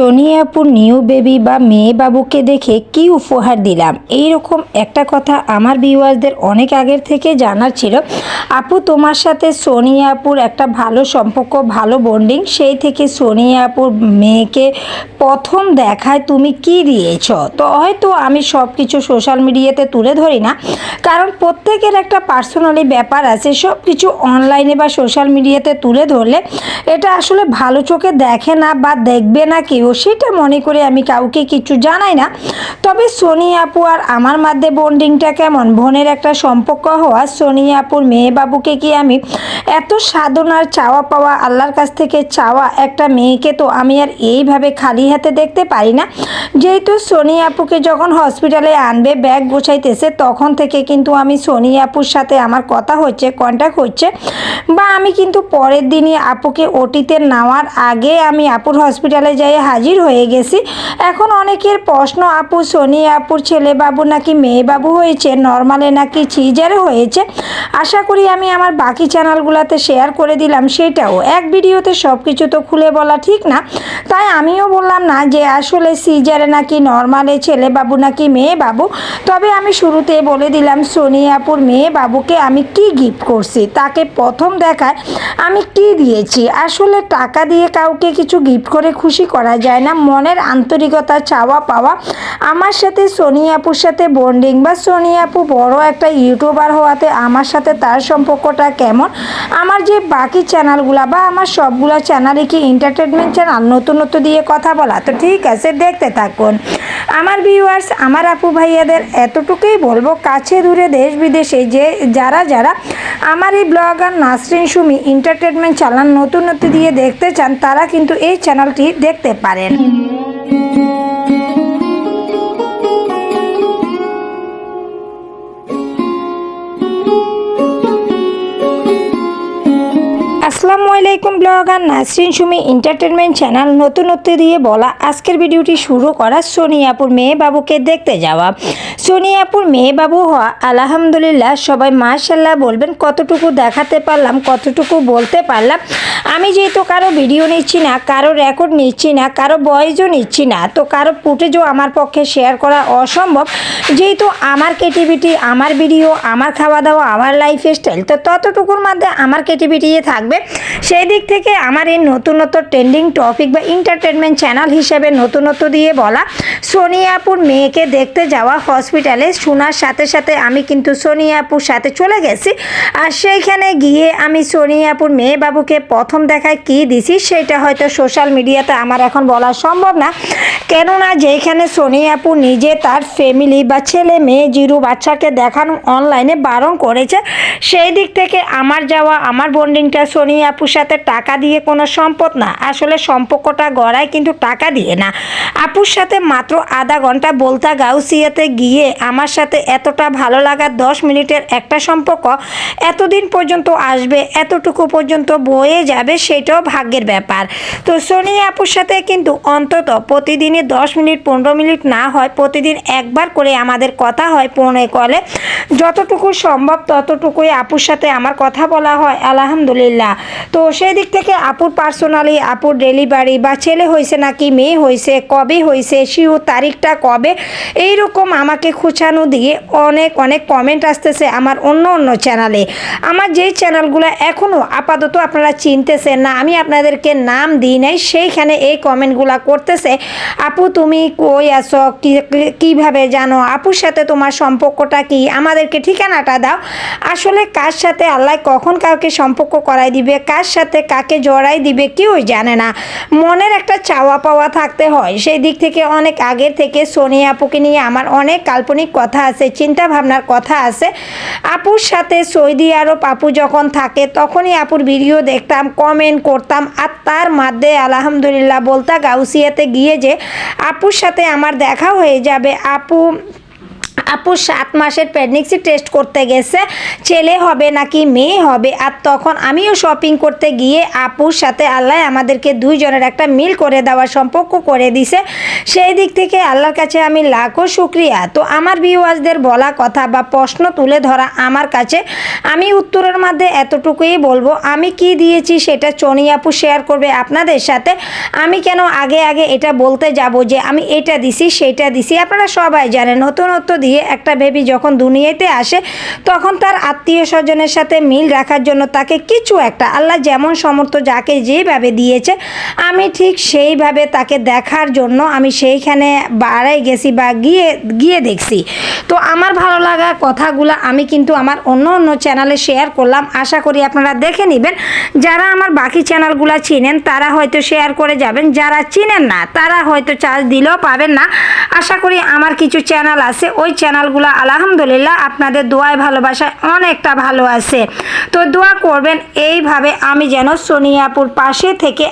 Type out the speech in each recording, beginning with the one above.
Tony আপুর new baby বা মেয়ে বাবুকে দেখে কি উপহার দিলাম, এই রকম একটা কথা আমার ভিউয়ারদের অনেক আগের থেকে জানার ছিল। আপু, তোমার সাথে সোনিয়া আপুর একটা ভালো সম্পর্ক, ভালো বন্ডিং, সেই থেকে সোনিয়া আপুর মেয়েকে প্রথম দেখায় তুমি কি দিয়েছ। তো হয়তো আমি সব কিছু সোশ্যাল মিডিয়াতে তুলে ধরি না, কারণ প্রত্যেকের একটা পার্সোনালি ব্যাপার আছে। সব কিছু অনলাইনে বা সোশ্যাল মিডিয়াতে তুলে ধরলে এটা আসলে ভালো চোখে দেখে না বা দেখবে না কেউ, সেটা মনে করে আমি কাউকে কিছু জানাই না। তবে সোনিয়া আপু আর আমার মধ্যে বন্ডিংটা কেমন, বোনের একটা সম্পর্ক হওয়া সোনিয়া আপুর মেয়ে বাবুকে কি আমি এত সাধনার চাওয়া পাওয়া, আল্লাহর কাছ থেকে চাওয়া একটা মেয়েকে তো আমি আর এইভাবে খালি হাতে দেখতে পারি না। যেহেতু সোনিয়া আপুকে যখন হসপিটালে আনবে, ব্যাগ গোছাইতেছে, তখন থেকে কিন্তু আমি সোনিয়া আপুর সাথে আমার কথা হচ্ছে, কন্ট্যাক্ট হচ্ছে, বা আমি কিন্তু পরের দিনই আপুকে ওটিতে নেওয়ার আগে আমি আপুর হসপিটালে যাই হাজির হয়ে গেছি। এখন অনেকের প্রশ্ন, আপু সোনিয়া আপুর ছেলে বাবু নাকি মেয়ে বাবু হয়েছে, নর্মালে নাকি সিজারে হয়েছে। আশা করি আমি আমার বাকি চ্যানেলগুলোতে শেয়ার করে দিলাম, সেটাও এক ভিডিওতে সব কিছু তো খুলে বলা ঠিক না, তাই আমিও বললাম না যে আসলে সিজারে নাকি নর্মালে ছেলে বাবু নাকি মেয়ে বাবু। তবে আমি শুরুতে বলে দিলাম সোনিয়া আপুর মেয়ে বাবুকে আমি কি গিফট করছি, তাকে প্রথম দেখায় আমি কি দিয়েছি। আসলে টাকা দিয়ে কাউকে কিছু গিফট করে খুশি করা যায় না, মনের আন্তরিকতা, চাওয়া পাওয়া। আমার সাথে সোনিয়া আপুর সাথে বন্ডিং, বা সোনিয়া আপু বড় একটা ইউটিউবার হওয়াতে আমার সাথে তার সম্পর্কটা কেমন, আমার যে বাকি চ্যানেলগুলো বা আমার সবগুলো চ্যানেলে কি এন্টারটেনমেন্ট চ্যানেল, নতুন নতুন দিয়ে কথা বলা। তো ঠিক আছে, দেখতে থাকুন। আমার ভিউয়ার্স, আমার আপু ভাইয়াদের এতটুকুই বলবো, কাছে দূরে দেশ বিদেশে যে যারা যারা আমার এই blogger Nasrin Sumi entertainment channel নতুন নতুন দিয়ে দেখতে চান, তারা কিন্তু এই চ্যানেলটি দেখতে পারেন। আসসালামু আলাইকুম, blogger Nasrin Sumi entertainment channel নতুনত্ব দিয়ে বলা আজকের ভিডিওটি শুরু করা সোনিয়া আপুর মেয়ে বাবুকে দেখতে যাওয়া। সোনিয়া আপুর মেয়ে বাবু হওয়া আলহামদুলিল্লাহ, সবাই মাশাআল্লাহ বলবেন। কতটুকু দেখাতে পারলাম, কতটুকু বলতে পারলাম। আমি যেহেতু কারো ভিডিও নিচ্ছি না, কারো রেকর্ড নিচ্ছি না, কারো ভয়েসও নিচ্ছি না, তো কারো ফুটেজও আমার পক্ষে শেয়ার করা অসম্ভব। যেহেতু আমার ক্রিয়েটিভিটি, আমার ভিডিও, আমার খাওয়া দাওয়া, আমার লাইফস্টাইল, তো ততটুকুর মধ্যে আমার ক্রিয়েটিভিটি থাকবে। সেই দিক থেকে আমার এই নতুনত্ব ট্রেন্ডিং টপিক বা এন্টারটেনমেন্ট চ্যানেল হিসেবে নতুনত্ব দিয়ে বলা, সোনিয়া আপুর মেয়েকে দেখতে যাওয়া হসপিটালে। শোনার সাথে সাথে আমি কিন্তু সোনিয়া আপুর সাথে চলে গেছি, আর সেইখানে গিয়ে আমি সোনিয়া আপুর মেয়ে বাবুকে প্রথম দেখায় কি দিছি সেটা হয়তো সোশ্যাল মিডিয়াতে আমার এখন বলা সম্ভব না, কেননা যেখানে সোনিয়া আপু নিজে তার ফ্যামিলি বা ছেলে মেয়ে জিরু বাচ্চাকে দেখানো অনলাইনে বারণ করেছে। সেই দিক থেকে আমার যাওয়া, আমার বন্ডিংটা সোনিয়া আপুর সাথে টাকা দিয়ে কোনো সম্পদ না, আসলে সম্পর্কটা গড়ায় কিন্তু টাকা দিয়ে না। আপুর সাথে মাত্র আধা ঘন্টা বলতা গাউসিয়াতে গিয়ে আমার সাথে এতটা ভালো লাগা, 10 মিনিটের একটা সম্পর্ক এতদিন পর্যন্ত আসবে, এতটুকু পর্যন্ত বয়ে যাবে, সেটাও ভাগ্যের ব্যাপার। তো সোনিয়া আপুর সাথে কিন্তু অন্তত প্রতিদিনই 10 মিনিট 15 মিনিট না হয়, প্রতিদিন একবার করে আমাদের কথা হয় ফোনে কলে। যতটুকু সম্ভব ততটুকুই আপুর সাথে আমার কথা বলা হয় আলহামদুলিল্লাহ। তো সেই দিক থেকে আপুর পার্সোনালি, আপুর ডেলিভারি বা ছেলে হয়েছে নাকি মেয়ে হয়েছে, কবে হয়েছে, শিও তারিখটা কবে, এইরকম আমাকে খুঁচানো দিয়ে অনেক অনেক কমেন্ট আসতেছে আমার অন্য অন্য চ্যানেলে। আমার যেই চ্যানেলগুলো এখনও আপাতত আপনারা চিনতেছেন না, আমি আপনাদেরকে নাম দিই নাই, সেইখানে এই কমেন্টগুলো করতেছে, আপু তুমি কই আসো, কীভাবে জানো, আপুর সাথে তোমার সম্পর্কটা কি, আমাদেরকে ঠিকানাটা দাও। আসলে কার সাথে আল্লাহ কখন কাউকে সম্পর্ক করাই দিবে, কার সাথে কাকে জড়াই দিবে কেউ জানে না। মনের একটা চাওয়া পাওয়া থাকতে হয়। সেই দিক থেকে অনেক আগের থেকে সোনিয়া আপুকে নিয়ে আমার অনেক কাল্পনিক কথা আছে, চিন্তা ভাবনার কথা আছে। আপুর সাথে সৌদি আরব আপু যখন থাকে তখনই আপুর ভিডিও দেখতাম, কমেন্ট করতাম, আর তার মধ্যে আলহামদুলিল্লাহ বলতা গাউসিয়াতে গিয়ে যে আপুর সাথে আমার দেখা হয়ে যাবে, আপু আপু 7 মাসের প্রেগনেন্সি টেস্ট করতে গেছে, ছেলে হবে নাকি মেয়ে হবে। আর তখন আমিও শপিং করতে গিয়ে আপুর সাথে আল্লাহ আমাদেরকে দুইজনের একটা মিল করে দেওয়ার সম্পর্ক করে দিছে। সেই দিক থেকে আল্লাহর কাছে আমি লাখো শুক্রিয়া। তো আমার ভিউয়ার্সদের বলা কথা বা প্রশ্ন তুলে ধরা আমার কাছে, আমি উত্তরের মধ্যে এতটুকুই বলবো, আমি কি দিয়েছি সেটা সোনি আপু শেয়ার করবে আপনাদের সাথে। আমি কেন আগে এটা বলতে যাব যে আমি এটা দিছি সেটা দিছি। আপনারা সবাই জানেন নতুনত্ব দিয়ে একটা বেবি যখন দুনিয়াতে আসে তখন তার আত্মীয় স্বজনের সাথে মিল রাখার জন্য তাকে কিছু একটা আল্লাহ যেমন সমর্থ যাকে যেভাবে দিয়েছে আমি ঠিক সেইভাবে তাকে দেখার জন্য আমি সেইখানে বাড়াই গেছি বা গিয়ে দেখছি। তো আমার ভালো লাগা কথাগুলো আমি কিন্তু আমার অন্য চ্যানেলে শেয়ার করলাম, আশা করি আপনারা দেখে নেবেন। যারা আমার বাকি চ্যানেলগুলো চিনেন তারা হয়তো শেয়ার করে যাবেন, যারা চিনেন না তারা হয়তো চার্জ দিলেও পাবেন না। আশা করি আমার কিছু চ্যানেল আছে, ওই চ্যানেলগুলো আলহামদুলিল্লাহ আপনাদের দোয়ায় ভালোবাসায় অনেকটা ভালো আছে। তো দোয়া করবেন এইভাবে আমি যেন সোনি আপুর পাশে থেকে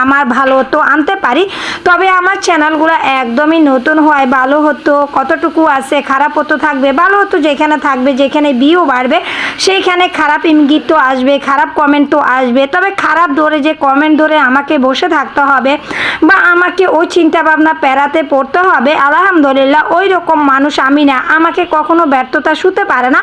আমার ভালো তো আনতে পারি। তবে আমার চ্যানেলগুলো একদমই নতুন হয়, ভালো হতো কতটুকু আছে, খারাপ হতো থাকবে, ভালো হতো যেখানে থাকবে, যেখানে ভিউ বাড়বে সেইখানে খারাপ ইঙ্গিত তো আসবে, খারাপ কমেন্ট তো আসবে। তবে খারাপ ধরে যে কমেন্ট ধরে আমাকে বসে থাকতে হবে বা আমাকে ওই চিন্তা ভাবনা পেরাতে পড়তে হবে, আলহামদুলিল্লাহ ওই রকম মানুষ আমি না। আমাকে কখনো ব্যর্থতা শুতে পারে না,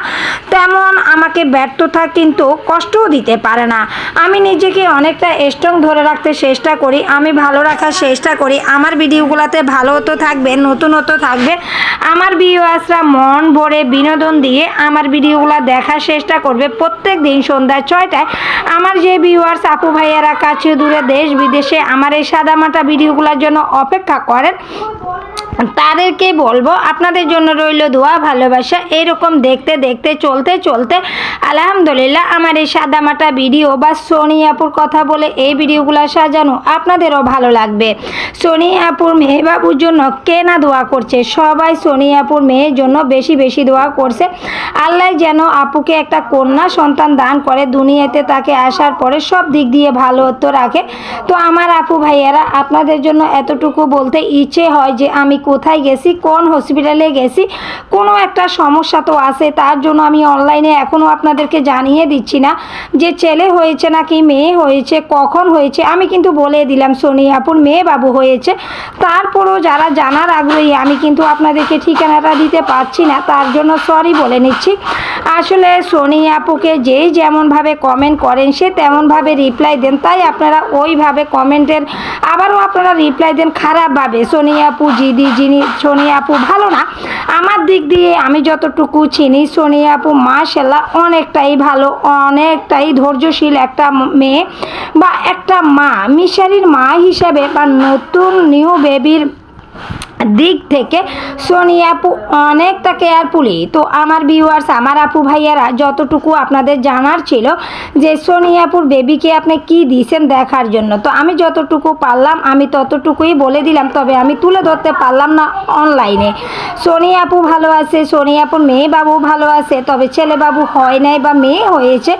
তেমন আমাকে ব্যর্থতা কিন্তু কষ্টও দিতে পারে না। আমি নিজেকে অনেকটা স্ট্রং ধরে রাখতে চেষ্টা করি, আমি ভালো রাখার চেষ্টা করি। আমার ভিডিওগুলোতে ভালো তো থাকবে, নতুনত্ব থাকবে। আমার ভিউয়ার্সরা মন ভরে বিনোদন দিয়ে আমার ভিডিওগুলো দেখার চেষ্টা করবে। প্রত্যেক দিন সন্ধ্যা 6টায় আমার যে ভিউয়ার্স আপু ভাইয়ারা কাছে দূরে দেশ বিদেশে আমার এই সাদামাটা ভিডিওগুলোর জন্য অপেক্ষা করেন, তাদেরকে বলবো আপনাদের জন্য রইল দোয়া ভালোবাসা। এরকম দেখতে দেখতে চলতে আলহামদুলিল্লাহ আমার এই সাদামাটা ভিডিও বা সোনি আপুর কথা বলে এই ভিডিওগুলো সাজানো আপনাদেরও ভালো লাগবে। সোনি আপুর মেয়ে বাবুর জন্য কে না দোয়া করছে, সবাই সোনি আপুর মেয়ের জন্য বেশি দোয়া করছে। আল্লাহ যেন আপুকে একটা কন্যা সন্তান দান করে, দুনিয়াতে তাকে আসার পরে সব দিক দিয়ে ভালো তো রাখে। তো আমার আপু ভাইয়ারা আপনাদের জন্য এতটুকু বলতে ইচ্ছে হয় যে আমি কোথায় গেছি, কোন হসপিটালে গেছি, কোনো একটা সমস্যা তো আছে, তার জন্য আমি অনলাইনে এখনও আপনাদেরকে জানিয়ে দিচ্ছি না যে ছেলে হয়েছে নাকি মেয়ে হয়েছে, কখন হয়েছে। আমি কিন্তু বলে দিলাম সোনি আপুর মেয়ে বাবু হয়েছে। তারপরও যারা জানার আগ্রহী আমি কিন্তু আপনাদেরকে ঠিকানাটা দিতে পারছি না, তার জন্য সরি বলে নিচ্ছি। আসলে সোনি আপুকে যেই যেমনভাবে কমেন্ট করেন সে তেমনভাবে রিপ্লাই দেন, তাই আপনারা ওইভাবে কমেন্টের আবারও আপনারা রিপ্লাই দেন খারাপভাবে। সোনি আপু যিনি সোনি আপু ভালো না আমার দিক দিয়ে, আমি যতটুকু চিনি সোনি আপু মাশাআল্লাহ অনেকটাই ভালো, অনেকটাই ধৈর্যশীল একটা মেয়ে বা একটা মা, মিশারির মা হিসাবে বা নতুন নিউ বেবির দিক থেকে সোনি আপু অনেকটা কেয়ারফুলি। তো আমার ভিউয়ার্স আমার আপু ভাইয়ারা যতটুকু আপনাদের জানার ছিল যে সোনি আপুর বেবিকে আপনি কি দিয়েছেন দেখার জন্য, তো আমি যতটুকু পারলাম আমি ততটুকুই বলে দিলাম। তবে আমি তুলে ধরতে পারলাম না অনলাইনে। সোনি আপু ভালো আছে, সোনি আপুর মেয়ে বাবু ভালো আছে, তবে ছেলে বাবু হয় নাই বা মেয়ে হয়েছে,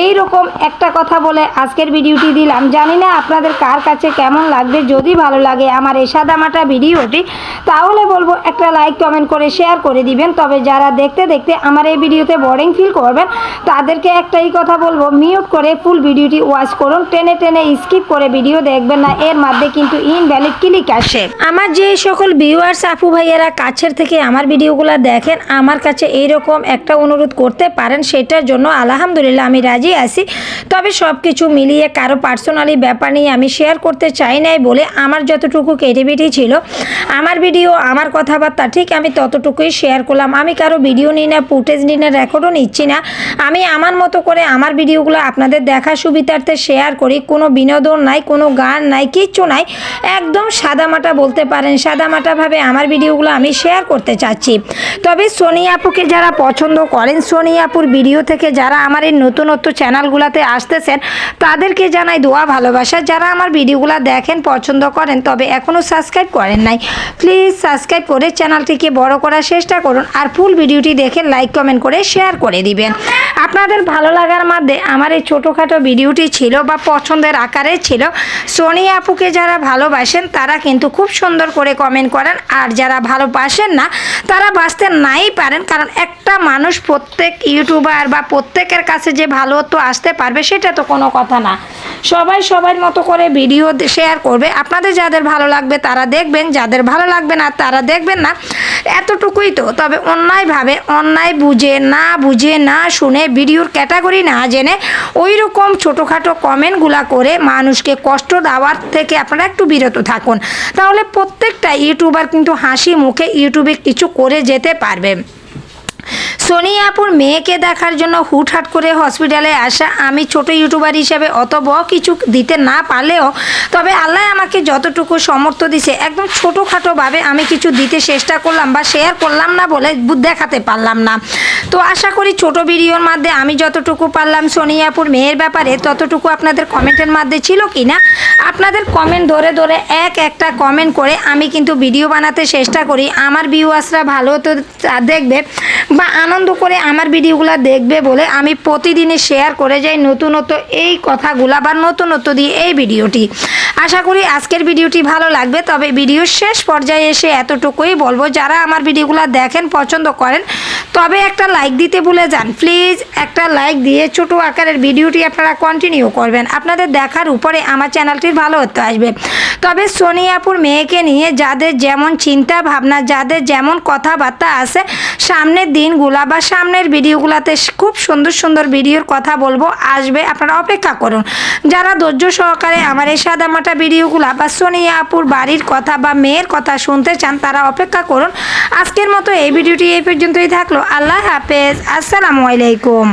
এই রকম একটা কথা বলে আজকের ভিডিওটি দিলাম। জানি না আপনাদের কার কাছে কেমন লাগবে। যদি ভালো লাগে আমার এই সাদামাটা ভিডিওটি তাহলে বলবো একটা লাইক কমেন্ট করে শেয়ার করে দিবেন। তবে যারা দেখতে দেখতে আমার এই ভিডিওতে বোরিং ফিল করবেন তাদেরকে একটাই কথা বলবো, মিউট করে ফুল ভিডিওটি ওয়াচ করুন, টেনে স্কিপ করে ভিডিও দেখবেন না, এর মধ্যে কিন্তু ইনভ্যালিড ক্লিক আসে। আমার যে সকল ভিউয়ার্স আপু ভাইয়েরা কাছের থেকে আমার ভিডিওগুলো দেখেন আমার কাছে এইরকম একটা অনুরোধ করতে পারেন, সেটার জন্য আলহামদুলিল্লাহ আমি রাজি আছি। তবে সব কিছু মিলিয়ে কারো পার্সোনালি ব্যাপার নিয়ে আমি শেয়ার করতে চাই নাই বলে আমার যতটুকু ক্রিয়েটিভিটি ছিল, আমার ভিডিও আমার কথাবার্তা ঠিক আমি ততটুকুই শেয়ার করলাম। আমি কারো ভিডিও নিই না, ফুটেজ নিই না, রেকর্ডও নিচ্ছি না। আমি আমার মতো করে আমার ভিডিওগুলো আপনাদের দেখার সুবিধার্থে শেয়ার করি। কোনো বিনোদন নাই, কোনো গান নাই, কিচ্ছু নাই, একদম সাদামাটা বলতে পারেন, সাদামাটাভাবে আমার ভিডিওগুলো আমি শেয়ার করতে চাচ্ছি। তবে সোনি আপুকে যারা পছন্দ করেন, সোনি আপুর ভিডিও থেকে যারা আমার এই নতুনত্ব চ্যানেলগুলোতে আসতেছেন তাদেরকে জানাই দোয়া ভালোবাসা। যারা আমার ভিডিওগুলো দেখেন পছন্দ করেন তবে এখনও সাবস্ক্রাইব করেন নাই প্লিজ সাবস্ক্রাইব করে চ্যানেলটিকে বড় করার চেষ্টা করুন আর ফুল ভিডিওটি দেখে লাইক কমেন্ট করে শেয়ার করে দিবেন। আপনাদের ভালো লাগার মধ্যে আমার এই ছোটোখাটো ভিডিওটি ছিল বা পছন্দের আকারে ছিল। সোনিয়া আপুকে যারা ভালোবাসেন তারা কিন্তু খুব সুন্দর করে কমেন্ট করেন, আর যারা ভালোবাসেন না তারা বাসতে নাই পারেন, কারণ একটা মানুষ প্রত্যেক ইউটিউবার বা প্রত্যেকের কাছে যে ভালো তো আসতে পারবে সেটা তো কোনো কথা না। সবাই সবার মতো করে ভিডিও শেয়ার করবে, আপনাদের যাদের ভালো লাগবে তারা দেখবেন, যাদের ভালো লাগবে না তারা দেখবেন না, এতটুকুই তো। তবে অন্যায়ভাবে অন্যায় বুঝে না শুনে ভিডিওর ক্যাটাগরি না জেনে ওই রকম ছোটোখাটো কমেন্টগুলা করে মানুষকে কষ্ট দেওয়ার থেকে আপনারা একটু বিরত থাকুন, তাহলে প্রত্যেকটা ইউটিউবার কিন্তু হাসি মুখে ইউটিউবে কিছু করে যেতে পারবে। সোনিয়া আপুর মেয়েকে দেখার জন্য হুটহাট করে হসপিটালে আসা, আমি ছোট ইউটিউবার হিসেবে অত বড় কিছু দিতে না পারলেও তবে আল্লাহ আমাকে যতটুকু সামর্থ্য দিছে একদম ছোটোখাটোভাবে আমি কিছু দিতে চেষ্টা করলাম বা শেয়ার করলাম না বলে দেখাতে পারলাম না। তো আশা করি ছোট ভিডিওর মধ্যে আমি যতটুকু পারলাম সোনিয়া আপুর মেয়ের ব্যাপারে ততটুকু আপনাদের কমেন্টের মধ্যে ছিল কি না, আপনাদের কমেন্ট ধরে ধরে একটা কমেন্ট করে আমি কিন্তু ভিডিও বানাতে চেষ্টা করি। আমার ভিউয়ার্সরা ভালো তো দেখবে বা আনন্দ করে আমার ভিডিওগুলো দেখবে বলে আমি প্রতিদিনে শেয়ার করে যাই নতুনত্ব এই কথাগুলা বা নতুনত্ব দিয়ে এই ভিডিওটি। আশা করি আজকের ভিডিওটি ভালো লাগবে। তবে ভিডিওর শেষ পর্যায়ে এসে এতটুকুই বলবো, যারা আমার ভিডিওগুলো দেখেন পছন্দ করেন তবে একটা লাইক দিতে ভুলে যান। প্লিজ একটা লাইক দিয়ে ছোটো আকারের ভিডিওটি আপনারা কন্টিনিউ করবেন, আপনাদের দেখার উপরে আমার চ্যানেলটির ভালো হতে আসবে। তবে সোনিয়া আপুর মেয়েকে নিয়ে যাদের যেমন চিন্তা ভাবনা, যাদের যেমন কথাবার্তা আছে, সামনের দিনগুলা বা সামনের ভিডিওগুলাতে খুব সুন্দর সুন্দর ভিডিওর কথা বলবো, আসবে, আপনারা অপেক্ষা করুন। যারা ধৈর্য সহকারে আমার এই সাদামাটা ভিডিওগুলা বা সোনিয়া আপুর বাড়ির কথা বা মেয়ের কথা শুনতে চান তারা অপেক্ষা করুন। আজকের মতো এই ভিডিওটি এই পর্যন্তই থাকলো। আল্লাহ হাফেজ, আসসালামু আলাইকুম।